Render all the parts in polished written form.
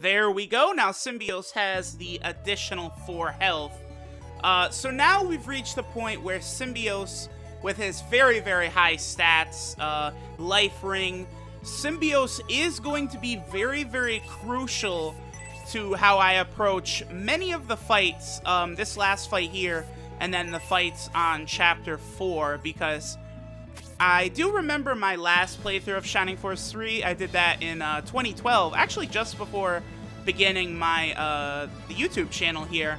There we go. Now Symbios has the additional 4 health. So now we've reached the point where Symbios, with his very, very high stats, life ring, Symbios is going to be very, very crucial to how I approach many of the fights, this last fight here, and then the fights on Chapter 4, because I do remember my last playthrough of Shining Force 3. I did that in 2012, actually just before beginning my the YouTube channel here.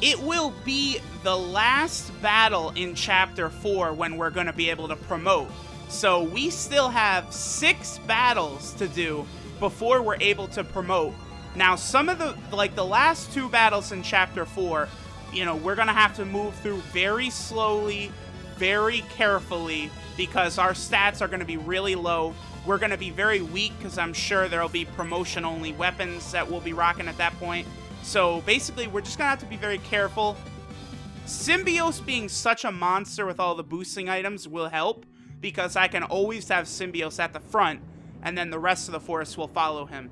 It will be the last battle in Chapter 4 when we're going to be able to promote. So we still have 6 battles to do before we're able to promote. Now, some of the last 2 battles in Chapter 4, you know, we're going to have to move through very slowly, very carefully, because our stats are going to be really low. We're going to be very weak because I'm sure there'll be promotion-only weapons that we'll be rocking at that point. So basically, we're just going to have to be very careful. Symbios being such a monster with all the boosting items will help, because I can always have Symbios at the front, and then the rest of the force will follow him.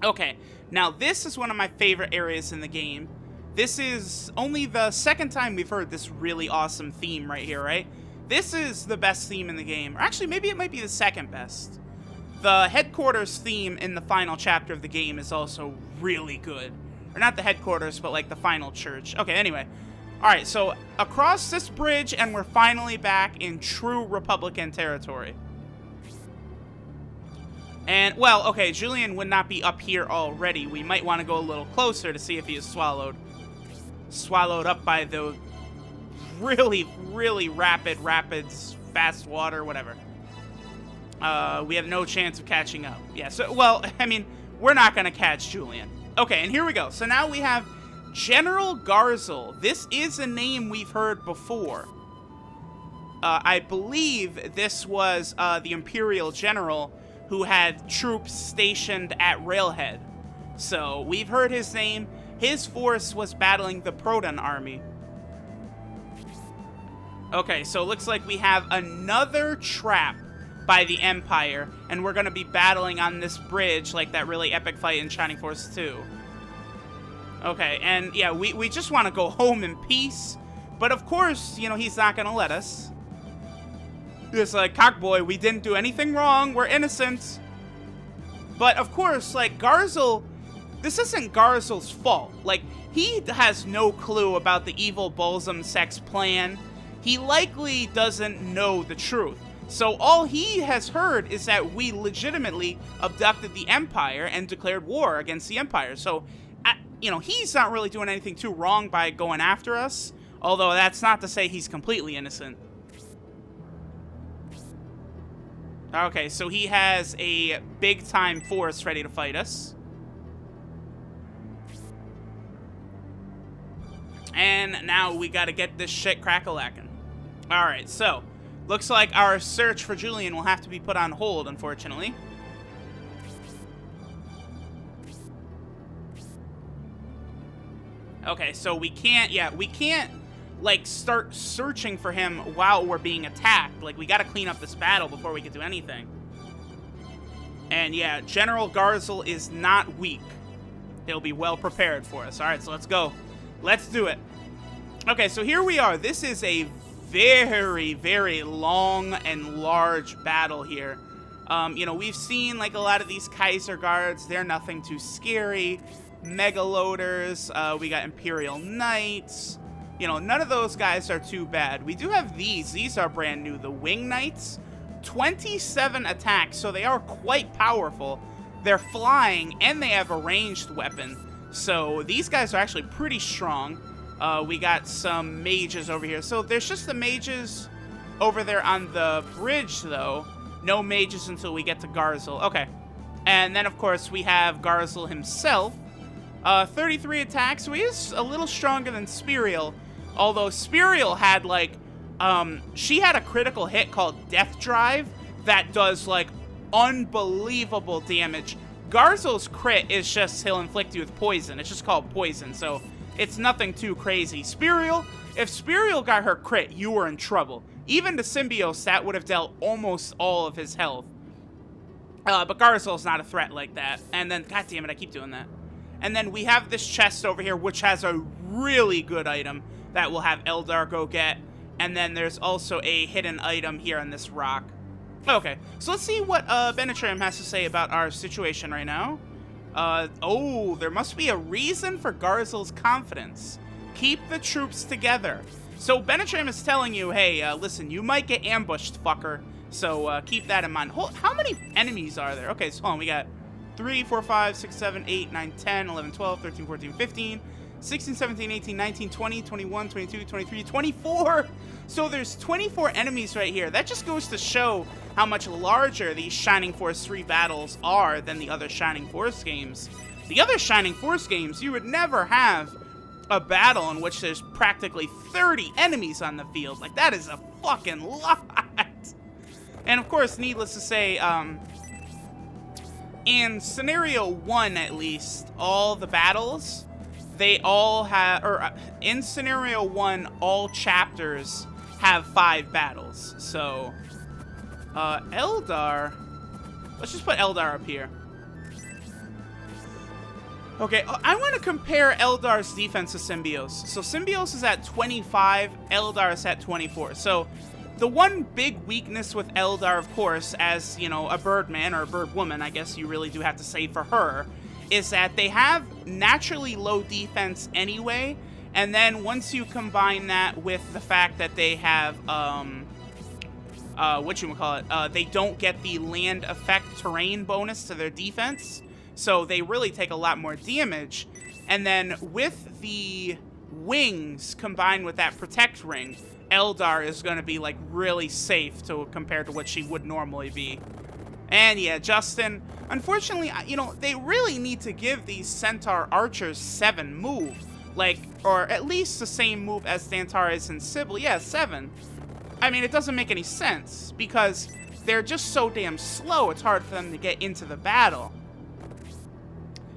Okay, now this is one of my favorite areas in the game. This is only the second time we've heard this really awesome theme right here, right? This is the best theme in the game. Or actually, maybe it might be the second best. The headquarters theme in the final chapter of the game is also really good. Or not the headquarters, but like the final church. Okay, anyway. Alright, so across this bridge, and we're finally back in true Republican territory. And, well, okay, Julian would not be up here already. We might want to go a little closer to see if he is swallowed. Swallowed up by the really, really rapids, fast water, whatever. We have no chance of catching up. Yeah, so, well, I mean, we're not going to catch Julian. Okay, and here we go. So now we have General Garzel. This is a name we've heard before. I believe this was the Imperial General who had troops stationed at Railhead. So we've heard his name. His force was battling the Proton army. Okay, so it looks like we have another trap by the Empire, and we're going to be battling on this bridge like that really epic fight in Shining Force 2. Okay, and yeah, we just want to go home in peace, but of course, you know, he's not going to let us. It's like, Cockboy, we didn't do anything wrong, we're innocent. But of course, like, Garzel, this isn't Garzel's fault. Like, he has no clue about the evil Balsam Sex plan. He likely doesn't know the truth. So all he has heard is that we legitimately abducted the Empire and declared war against the Empire. So, you know, he's not really doing anything too wrong by going after us. Although that's not to say he's completely innocent. Okay, so he has a big-time force ready to fight us. And now we gotta get this shit crack-a-lackin'. Alright, so looks like our search for Julian will have to be put on hold, unfortunately. Okay, so we can't, like, start searching for him while we're being attacked. Like, we gotta clean up this battle before we can do anything. And yeah, General Garzel is not weak. He'll be well prepared for us. Alright, so let's go. Let's do it. Okay, so here we are. This is a very, very long and large battle here. You know, we've seen, like, a lot of these Kaiser Guards. They're nothing too scary. Megaloaders. We got Imperial Knights. You know, none of those guys are too bad. We do have these. These are brand new. The Wing Knights. 27 attacks, so they are quite powerful. They're flying, and they have a ranged weapon. So these guys are actually pretty strong. We got some mages over here. So there's just the mages over there on the bridge, though. No mages until we get to Garzel. Okay. And then, of course, we have Garzel himself. 33 attacks, so he is a little stronger than Spiriel. Although Spiriel had, like, she had a critical hit called Death Drive that does, like, unbelievable damage. Garzel's crit is just, he'll inflict you with poison. It's just called poison, so it's nothing too crazy. Spiriel, if Spiriel got her crit, you were in trouble. Even to Symbios, that would have dealt almost all of his health. But Garzel's not a threat like that. And then, god damn it, I keep doing that. And then we have this chest over here, which has a really good item that we'll have Eldar go get. And then there's also a hidden item here on this rock. Okay, so let's see what Benetram has to say about our situation right now. Oh, there must be a reason for Garzel's confidence. Keep the troops together. So Benetram is telling you, hey, listen, you might get ambushed, fucker. So keep that in mind. How many enemies are there? Okay, so hold on, we got 3, 4, 5, 6, 7, 8, 9, 10, 11, 12, 13, 14, 15, 16, 17, 18, 19, 20, 21, 22, 23, 24. So there's 24 enemies right here. That just goes to show how much larger these Shining Force 3 battles are than the other Shining Force games. The other Shining Force games, you would never have a battle in which there's practically 30 enemies on the field. Like, that is a fucking lot. And of course, needless to say, in Scenario 1 at least, all the battles, they all have, or in Scenario 1, all chapters have 5 battles. So, Eldar, let's just put Eldar up here. Okay, I want to compare Eldar's defense to Symbios. So Symbios is at 25, Eldar is at 24. So the one big weakness with Eldar, of course, as, you know, a birdman or a bird woman, I guess you really do have to say for her, is that they have naturally low defense anyway. And then once you combine that with the fact that they have, they don't get the land effect terrain bonus to their defense. So they really take a lot more damage. And then with the wings combined with that protect ring, Eldar is going to be like really safe compared to what she would normally be. And yeah, Justin, unfortunately, you know, they really need to give these Centaur archers 7 move. Like, or at least the same move as Dantares and Sybil. Yeah, 7. I mean, it doesn't make any sense because they're just so damn slow, it's hard for them to get into the battle.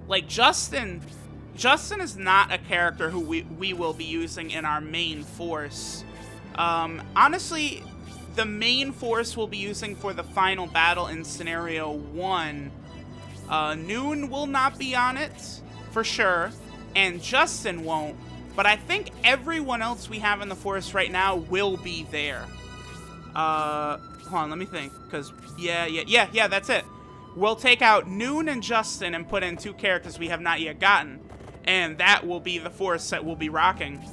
Like, Justin is not a character who we will be using in our main force. Honestly, the main force we'll be using for the final battle in Scenario 1, Noon will not be on it, for sure, and Justin won't, but I think everyone else we have in the force right now will be there. Hold on, let me think, because, yeah, that's it. We'll take out Noon and Justin and put in 2 characters we have not yet gotten. And that will be the force that we'll be rocking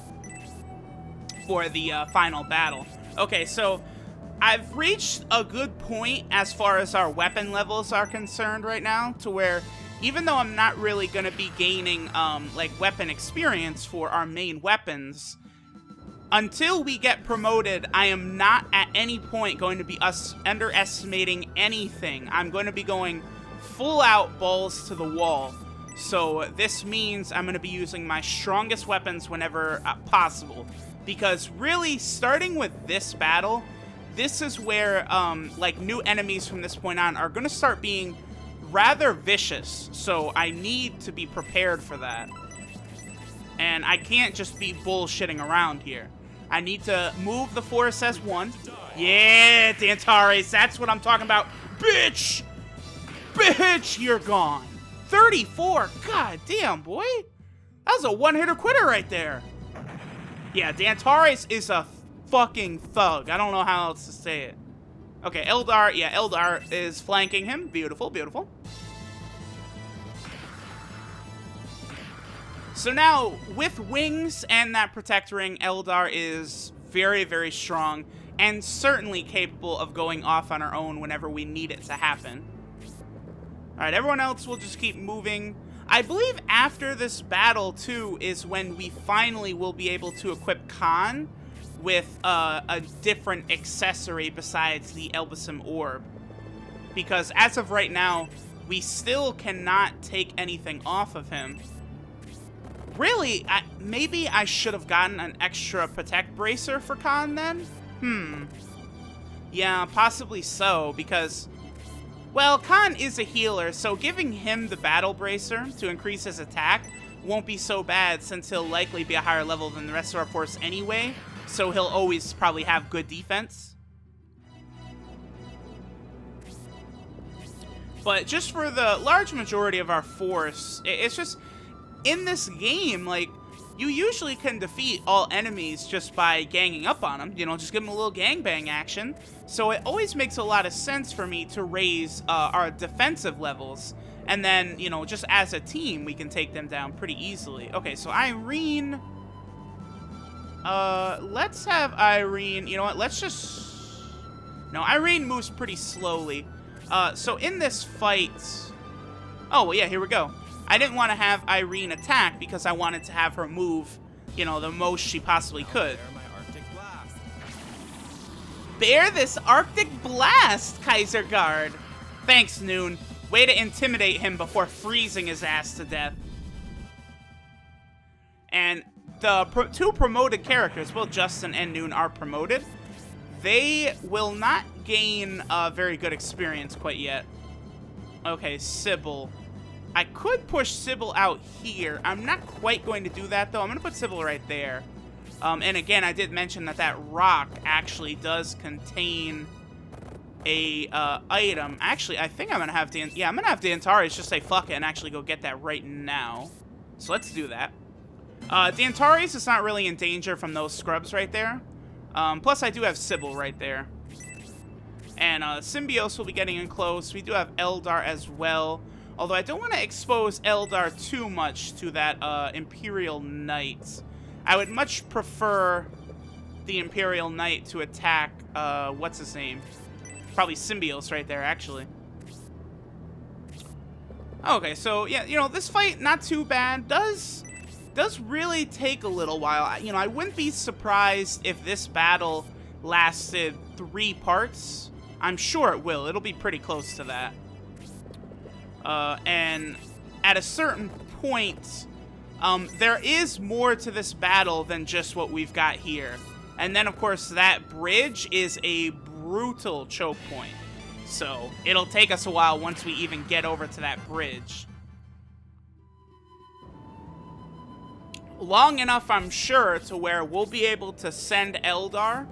for the final battle. Okay, so I've reached a good point as far as our weapon levels are concerned right now, to where even though I'm not really going to be gaining like weapon experience for our main weapons, until we get promoted, I am not at any point going to be underestimating anything. I'm going to be going full out balls to the wall. So this means I'm going to be using my strongest weapons whenever possible. Because really, starting with this battle, this is where like new enemies from this point on are going to start being rather vicious. So I need to be prepared for that. And I can't just be bullshitting around here. I need to move the force as one. Yeah, Dantares, that's what I'm talking about. Bitch! Bitch, you're gone. 34, god damn, boy. That was a one-hitter quitter right there. Yeah, Dantares is a fucking thug. I don't know how else to say it. Okay, Eldar, yeah, Eldar is flanking him. Beautiful, beautiful. So now, with wings and that protect ring, Eldar is very, very strong and certainly capable of going off on our own whenever we need it to happen. Alright, everyone else will just keep moving. I believe after this battle, too, is when we finally will be able to equip Khan with a different accessory besides the Elbasam Orb. Because as of right now, we still cannot take anything off of him. Really, maybe I should have gotten an extra Protect Bracer for Khan then? Yeah, possibly so, because, well, Khan is a healer, so giving him the Battle Bracer to increase his attack won't be so bad, since he'll likely be a higher level than the rest of our force anyway, so he'll always probably have good defense. But just for the large majority of our force, it's just, in this game, like, you usually can defeat all enemies just by ganging up on them. You know, just give them a little gangbang action. So it always makes a lot of sense for me to raise our defensive levels. And then, you know, just as a team, we can take them down pretty easily. Okay, so Irene... let's have Irene... You know what, let's just... No, Irene moves pretty slowly. So in this fight... Oh, well, yeah, here we go. I didn't want to have Irene attack because I wanted to have her move, you know, the most she possibly could. Bear this Arctic Blast, Kaiser Guard. Thanks, Noon. Way to intimidate him before freezing his ass to death. And the two promoted characters, both Justin and Noon, are promoted. They will not gain a very good experience quite yet. Okay, Sybil. I could push Sybil out here. I'm not quite going to do that, though. I'm going to put Sybil right there. And again, I did mention that that rock actually does contain a item. Actually, I think I'm going to have I'm going to have D'Antares just say fuck it and actually go get that right now. So let's do that. D'Antares is not really in danger from those scrubs right there. Plus, I do have Sybil right there. And Symbios will be getting in close. We do have Eldar as well. Although I don't want to expose Eldar too much to that Imperial Knight. I would much prefer the Imperial Knight to attack, what's his name? Probably Symbios right there, actually. Okay, so, yeah, you know, this fight, not too bad. Does really take a little while. You know, I wouldn't be surprised if this battle lasted 3 parts. I'm sure it will. It'll be pretty close to that. And at a certain point, there is more to this battle than just what we've got here. And then, of course, that bridge is a brutal choke point. So it'll take us a while once we even get over to that bridge. Long enough, I'm sure, to where we'll be able to send Eldar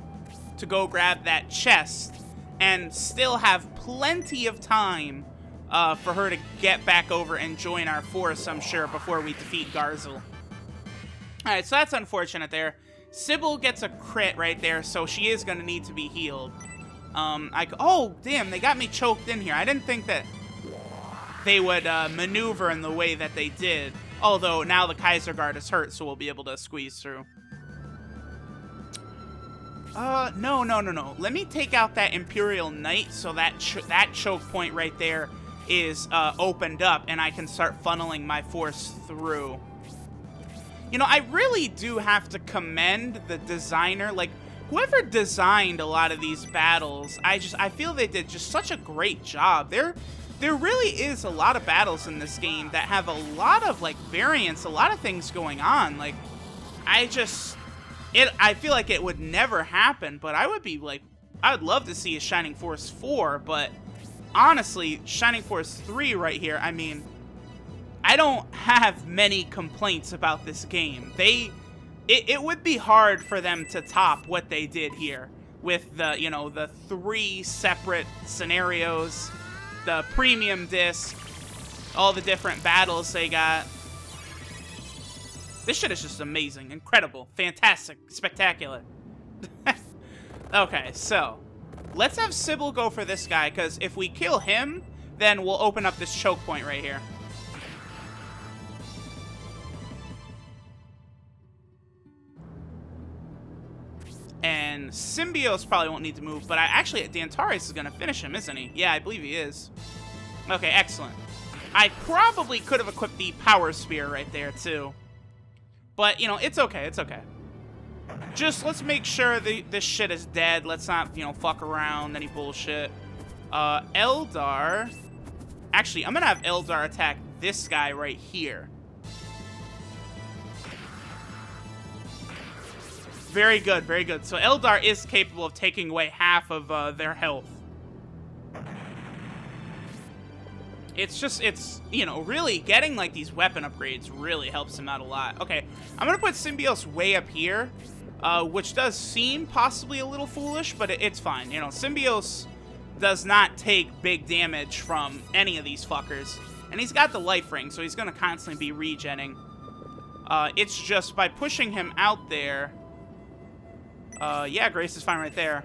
to go grab that chest and still have plenty of time for her to get back over and join our force, I'm sure, before we defeat Garzel. Alright, so that's unfortunate there. Sybil gets a crit right there, so she is going to need to be healed. Oh, damn, they got me choked in here. I didn't think that they would maneuver in the way that they did. Although, now the Kaiser Guard is hurt, so we'll be able to squeeze through. No. Let me take out that Imperial Knight so that choke point right there is opened up, and I can start funneling my force through. You know, I really do have to commend the designer. Like, whoever designed a lot of these battles, I feel they did just such a great job. There really is a lot of battles in this game that have a lot of, like, variants, a lot of things going on. Like, I feel like it would never happen, but I would love to see a Shining Force 4, but honestly, Shining Force 3 right here, I mean, I don't have many complaints about this game. It would be hard for them to top what they did here with the, you know, the 3 separate scenarios, the premium disc, all the different battles they got. This shit is just amazing, incredible, fantastic, spectacular. Okay, so let's have Sybil go for this guy, because if we kill him, then we'll open up this choke point right here. And Symbios probably won't need to move, but actually, D'Antares is going to finish him, isn't he? Yeah, I believe he is. Okay, excellent. I probably could have equipped the Power Spear right there, too. But, you know, it's okay, it's okay. Just, let's make sure this shit is dead. Let's not, you know, fuck around, any bullshit. Eldar. Actually, I'm going to have Eldar attack this guy right here. Very good, very good. So Eldar is capable of taking away half of their health. It's, you know, really getting, like, these weapon upgrades really helps him out a lot. Okay, I'm going to put Symbios way up here, which does seem possibly a little foolish, but it's fine. You know, Symbios does not take big damage from any of these fuckers. And he's got the life ring, so he's going to constantly be regenning. It's just by pushing him out there... yeah, Grace is fine right there.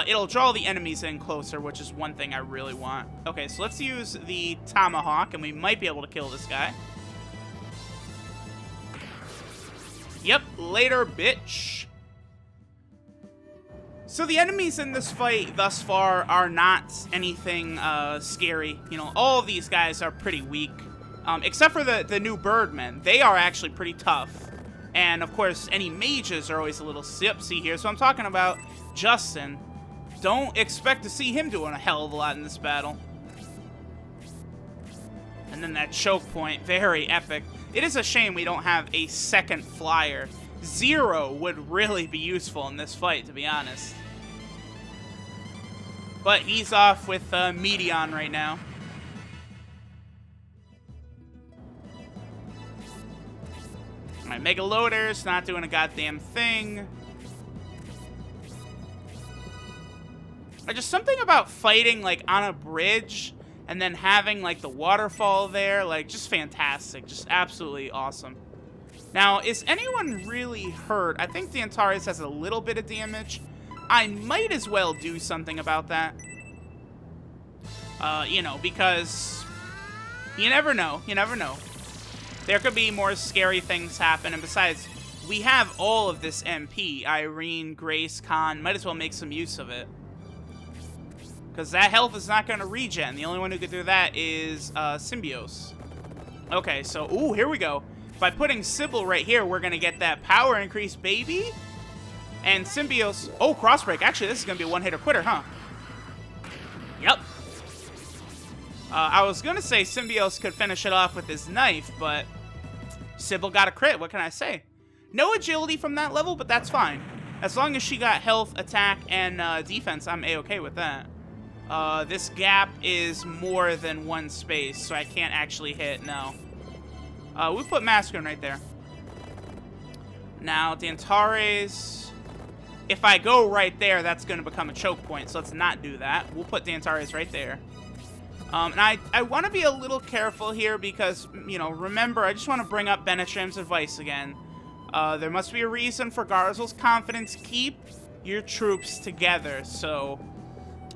It'll draw the enemies in closer, which is one thing I really want. Okay, so let's use the Tomahawk, and we might be able to kill this guy. Yep, later, bitch. So the enemies in this fight thus far are not anything scary. You know, all of these guys are pretty weak. Except for the new Birdmen. They are actually pretty tough. And, of course, any mages are always a little sipsy here. So I'm talking about Justin. Don't expect to see him doing a hell of a lot in this battle. And then that choke point, very epic. It is a shame we don't have a second flyer. Zero would really be useful in this fight, to be honest. But he's off with Medion right now. My Mega Loader's not doing a goddamn thing. Just something about fighting, like, on a bridge and then having, like, the waterfall there. Like, just fantastic. Just absolutely awesome. Now, is anyone really hurt? I think the Antares has a little bit of damage. I might as well do something about that. You know, because you never know. You never know. There could be more scary things happen. And besides, we have all of this MP. Irene, Grace, Khan. Might as well make some use of it. Because that health is not going to regen. The only one who could do that is Symbios. Okay, so, ooh, here we go. By putting Sybil right here, we're going to get that power increase, baby. And Symbios... Oh, Crossbreak. Actually, this is going to be a one-hitter quitter, huh? Yep. I was going to say Symbios could finish it off with his knife, but Sybil got a crit. What can I say? No agility from that level, but that's fine. As long as she got health, attack, and defense, I'm A-okay with that. This gap is more than one space, so I can't actually hit, no. We put Masculine right there. Now, the Antares... If I go right there, that's going to become a choke point, so let's not do that. We'll put the Antares right there. And I want to be a little careful here because, you know, remember, I just want to bring up Benetram's advice again. There must be a reason for Garzel's confidence. Keep your troops together, so...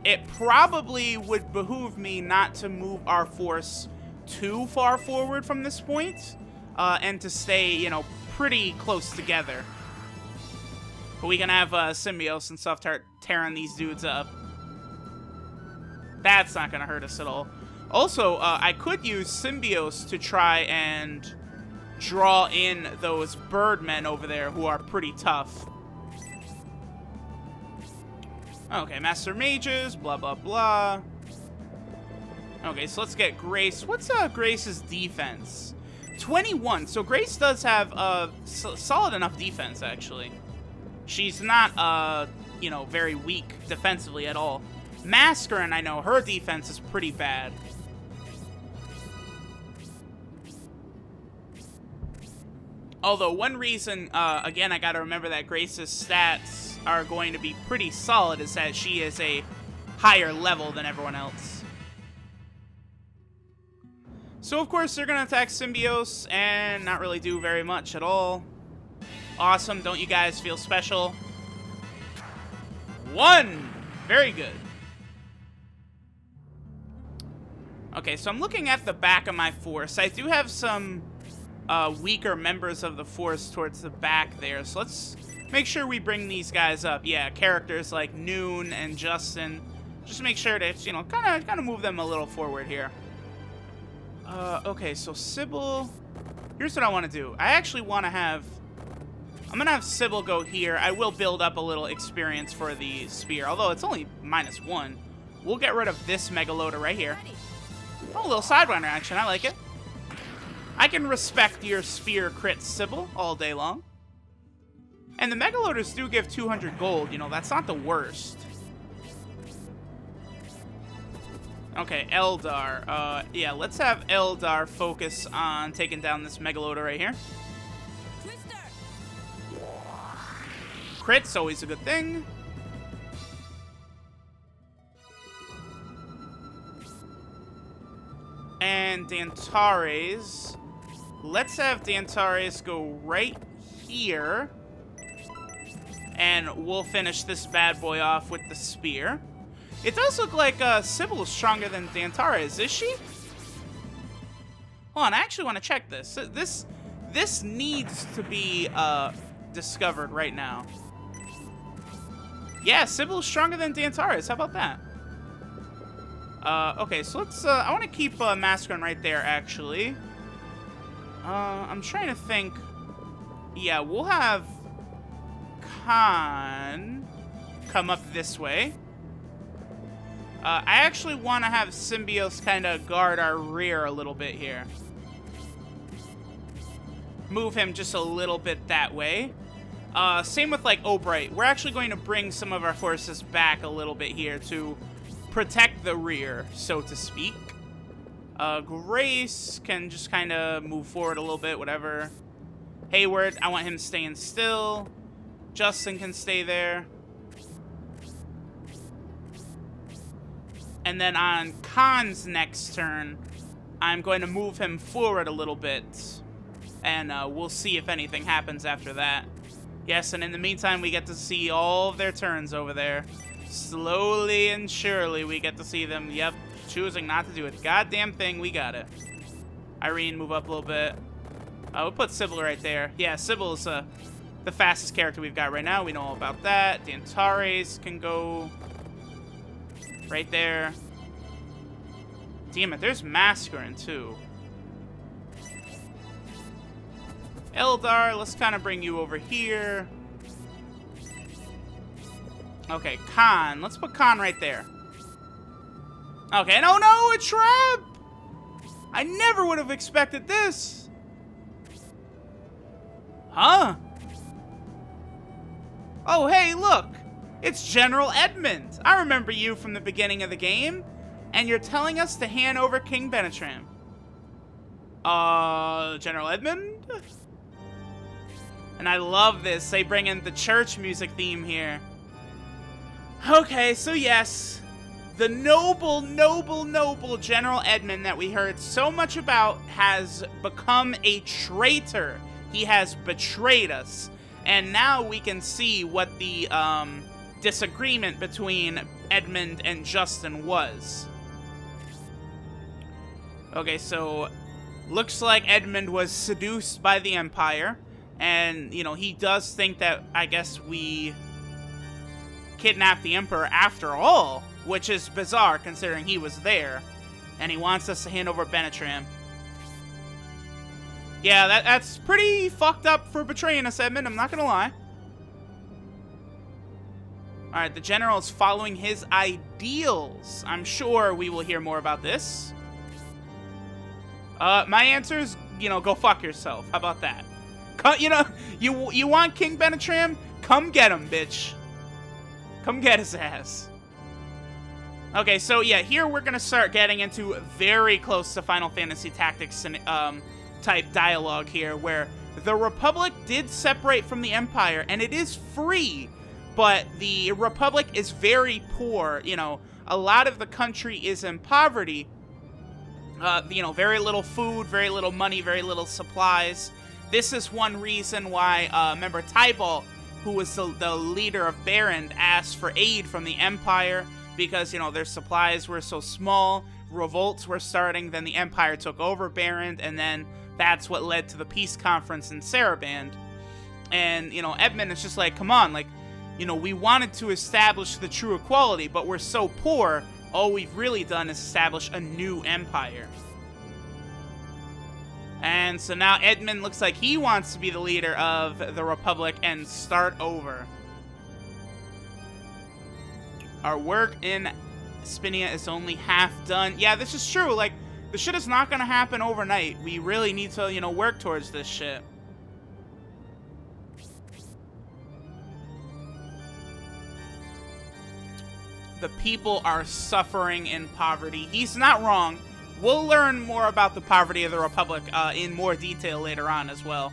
It probably would behoove me not to move our force too far forward from this point, and to stay, you know, pretty close together. But we can have Symbios and stuff start tearing these dudes up. That's not going to hurt us at all. Also, I could use Symbios to try and draw in those Birdmen over there who are pretty tough. Okay, Master Mages, blah, blah, blah. Okay, so let's get Grace. What's Grace's defense? 21. So Grace does have solid enough defense, actually. She's not, you know, very weak defensively at all. Mascarin, I know, her defense is pretty bad. Although, one reason, again, I gotta remember that Grace's stats are going to be pretty solid is that she is a higher level than everyone else. So, of course, they're gonna attack Symbios and not really do very much at all. Awesome, don't you guys feel special? 1! Very good. Okay, so I'm looking at the back of my force. I do have some weaker members of the force towards the back there, so let's make sure we bring these guys up. Yeah, characters like Noon and Justin. Just make sure to, you know, kind of move them a little forward here. Okay, so Sybil... Here's what I want to do. I actually want to have... I'm going to have Sybil go here. I will build up a little experience for the spear, although it's only -1. We'll get rid of this Mega Loader right here. Oh, a little Sidewinder action. I like it. I can respect your spear crit, Sybil, all day long. And the Mega Loaders do give 200 gold. You know, that's not the worst. Okay, Eldar. Yeah, let's have Eldar focus on taking down this Mega Loader right here. Crit's always a good thing. and Dantares. Let's have Dantares go right here. And we'll finish this bad boy off with the spear. It does look like Sybil is stronger than Dantares, is she? Hold on, I actually want to check this. This needs to be discovered right now. Yeah, Sybil is stronger than Dantares. How about that? Okay, so let's, I want to keep Mascaron right there, actually. I'm trying to think. Yeah, we'll have Khan come up this way. I actually want to have Symbios kind of guard our rear a little bit here. Move him just a little bit that way. Same with, like, Obright. We're actually going to bring some of our forces back a little bit here to protect the rear, so to speak. Grace can just kind of move forward a little bit, whatever. Hayward, I want him staying still. Justin can stay there. And then on Khan's next turn, I'm going to move him forward a little bit. And we'll see if anything happens after that. Yes, and in the meantime, we get to see all of their turns over there. Slowly and surely, we get to see them, yep, choosing not to do it. Goddamn thing, we got it. Irene, move up a little bit. We'll put Sybil right there. Yeah, Sybil's the fastest character we've got right now. We know all about that. Dantares can go right there. Damn it, there's Mascaron, too. Eldar, let's kind of bring you over here. Okay, Khan. Let's put Khan right there. Okay, no, a trap! I never would have expected this. Huh? Oh, hey, look. It's General Edmund. I remember you from the beginning of the game. And you're telling us to hand over King Benetram. General Edmund? And I love this. They bring in the church music theme here. Okay, so yes. The noble General Edmund that we heard so much about has become a traitor. He has betrayed us. And now we can see what the disagreement between Edmund and Justin was. Okay, so looks like Edmund was seduced by the Empire. And, you know, he does think that, I guess, we kidnapped the Emperor after all, which is bizarre considering he was there. And he wants us to hand over Benetram. Yeah, that's pretty fucked up for betraying us, Edmund, I'm not gonna lie. Alright, the general is following his ideals. I'm sure we will hear more about this. My answer is, you know, go fuck yourself. How about that? You know, you want King Benetram? Come get him, bitch. Come get his ass. Okay, so yeah, here we're gonna start getting into very close to Final Fantasy Tactics and type dialogue here, where the Republic did separate from the Empire, and it is free, but the Republic is very poor. You know, a lot of the country is in poverty. You know, very little food, very little money, very little supplies. This is one reason why, remember, Tybalt, who was the leader of Barrand, asked for aid from the Empire because, you know, their supplies were so small, revolts were starting, then the Empire took over Barrand, and then that's what led to the peace conference in Saraband. And, you know, Edmund is just like, come on, like, you know, we wanted to establish the true equality, but we're so poor, all we've really done is establish a new empire. And so now Edmund looks like he wants to be the leader of the Republic and start over. Our work in Spinia is only half done. Yeah, this is true. Like, the shit is not gonna happen overnight. We really need to, you know, work towards this shit. The people are suffering in poverty. He's not wrong. We'll learn more about the poverty of the Republic in more detail later on as well.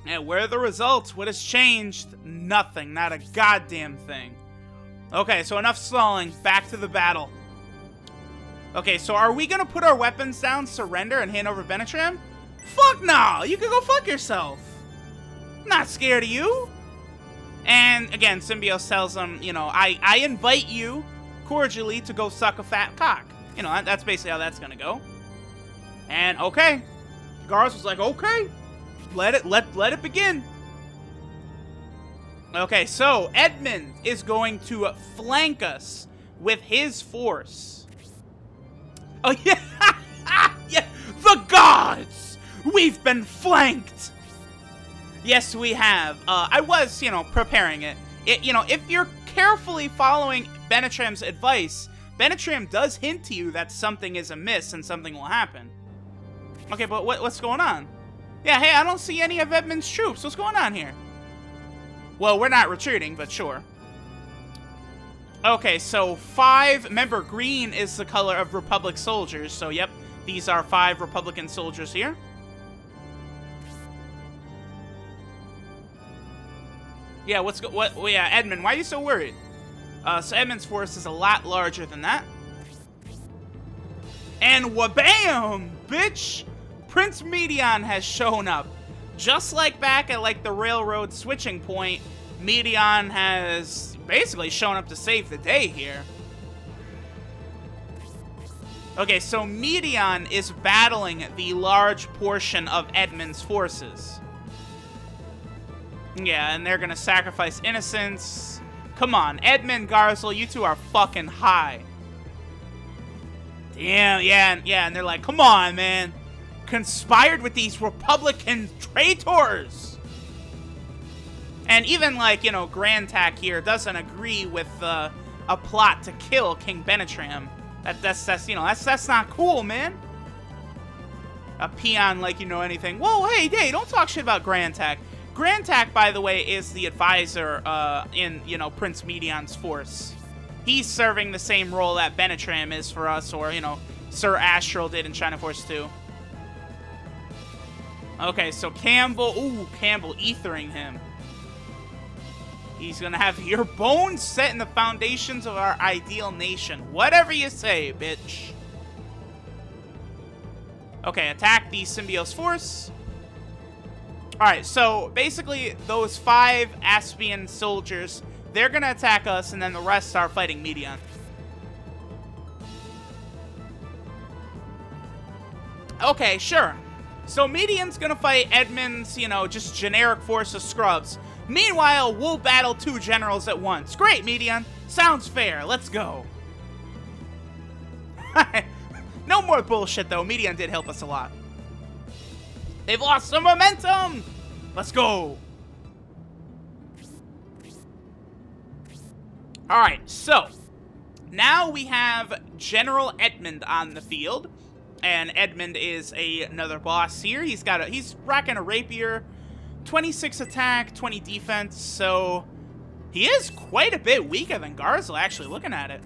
And where are the results? What has changed? Nothing. Not a goddamn thing. Okay, so enough stalling. Back to the battle. Okay, so are we gonna put our weapons down, surrender, and hand over Benetram? Fuck no! You can go fuck yourself! I'm not scared of you! And again, Symbios tells him, you know, I invite you cordially to go suck a fat cock. You know, that's basically how that's gonna go. And okay. Garzel's like, okay. Let it begin. Okay, so Edmund is going to flank us with his force. Oh, yeah! Yeah! The gods! We've been flanked! Yes, we have. I was, you know, preparing it. You know, if you're carefully following Benetram's advice, Benetram does hint to you that something is amiss and something will happen. Okay, but what's going on? Yeah, hey, I don't see any of Edmund's troops. What's going on here? Well, we're not retreating, but sure. Okay, so 5, remember, green is the color of Republic soldiers, so yep, these are 5 Republican soldiers here. Yeah, yeah, Edmund, why are you so worried? So Edmund's force is a lot larger than that. And wabam, bitch! Prince Medion has shown up. Just like back at, like, the railroad switching point, Medion has basically shown up to save the day here. Okay, so Medion is battling the large portion of Edmund's forces. Yeah, and they're gonna sacrifice innocents. Come on, Edmund, Garzel, you two are fucking high. Damn, yeah, and they're like, come on, man. Conspired with these Republican traitors. And even, like, you know, Grantak here doesn't agree with a plot to kill King Benetram. That's you know, that's not cool, man. A peon like you know anything. Whoa, hey, don't talk shit about Grantak. Grantak, by the way, is the advisor in, you know, Prince Medion's force. He's serving the same role that Benetram is for us, or, you know, Sir Astral did in China Force 2. Okay, so Campbell, Campbell ethering him. He's gonna have your bones set in the foundations of our ideal nation. Whatever you say, bitch. Okay, attack the Symbios force. Alright, so basically those 5 Aspian soldiers, they're gonna attack us, and then the rest are fighting Medion. Okay, sure. So Medion's gonna fight Edmund's, you know, just generic force of scrubs. Meanwhile, we'll battle 2 generals at once. Great, Medion. Sounds fair. Let's go. No more bullshit, though. Medion did help us a lot. They've lost some momentum! Let's go! Alright, so now we have General Edmund on the field. And Edmund is another boss here. He's rocking a rapier, 26 attack, 20 defense, so he is quite a bit weaker than Garzel, actually, looking at it.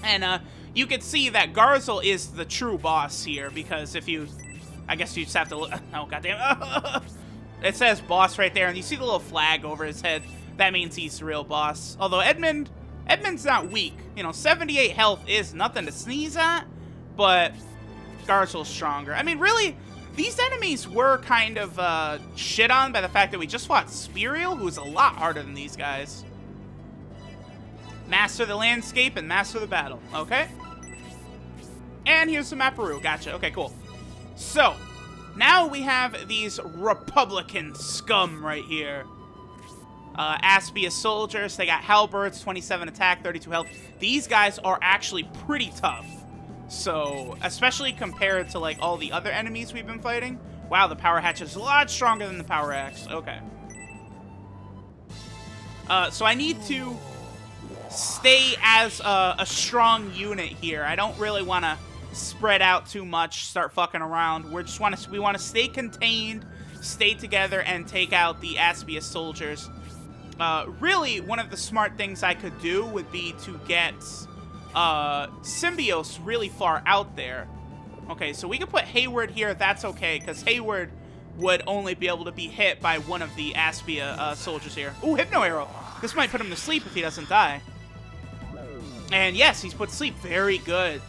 And you can see that Garzel is the true boss here, because if you, I guess you just have to look, oh, goddamn. It says boss right there, and you see the little flag over his head. That means he's the real boss. Although Edmund's not weak. You know, 78 health is nothing to sneeze at, but Garzel's stronger. I mean, really, these enemies were kind of shit on by the fact that we just fought Spirial, who's a lot harder than these guys. Master the landscape and master the battle. Okay. And here's some Maparu. Gotcha. Okay, cool. So, now we have these Republican scum right here. Aspia soldiers. They got halberds, 27 attack, 32 health. These guys are actually pretty tough. So, especially compared to, like, all the other enemies we've been fighting. Wow, the Power Hatch is a lot stronger than the Power Axe. Okay. So I need to stay as a strong unit here. I don't really want to spread out too much, start fucking around. We want to stay contained, stay together, and take out the Aspia soldiers. Really, one of the smart things I could do would be to get Symbios really far out there. Okay, so we can put Hayward here. That's okay, because Hayward would only be able to be hit by one of the Aspia soldiers here. Ooh, Hypno Arrow. This might put him to sleep if he doesn't die. And yes, he's put to sleep. Very good.